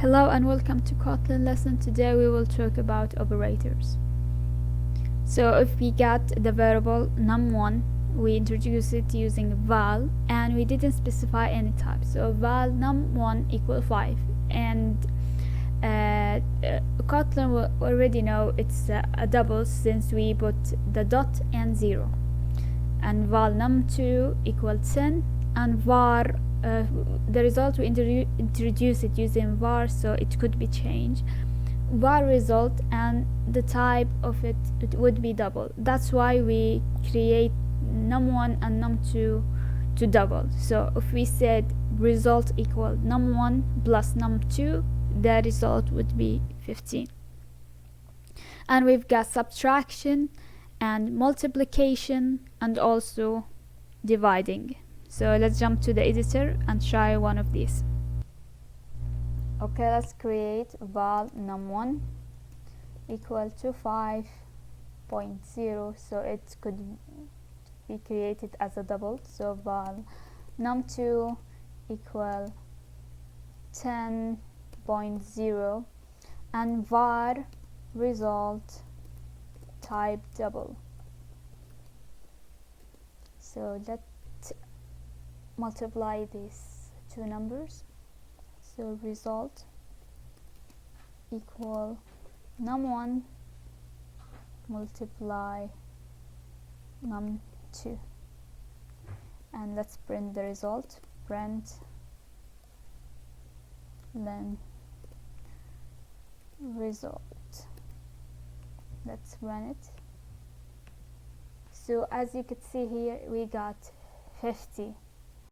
Hello and welcome to Kotlin lesson. Today we will talk about operators. So if we got the variable num1, we introduce it using val and we didn't specify any type. So val num1 equal 5 and Kotlin will already know it's a double since we put the dot and 0. And val num2 equal 10 and var the result we introduce it using var, so it could be changed. Var result and the type of it would be double. That's why we create num1 and num2 to double. So if we said result equal num1 plus num2, the result would be 15. And we've got subtraction and multiplication and also dividing. So let's jump to the editor and try one of these. Okay, let's create val num1 equal to 5.0, so it could be created as a double. So val num2 equal 10.0 and var result type double. So let's multiply these two numbers. So result equal num1 multiply num2, and let's print the result. Print then result. Let's run it. So as you could see here, we got 50.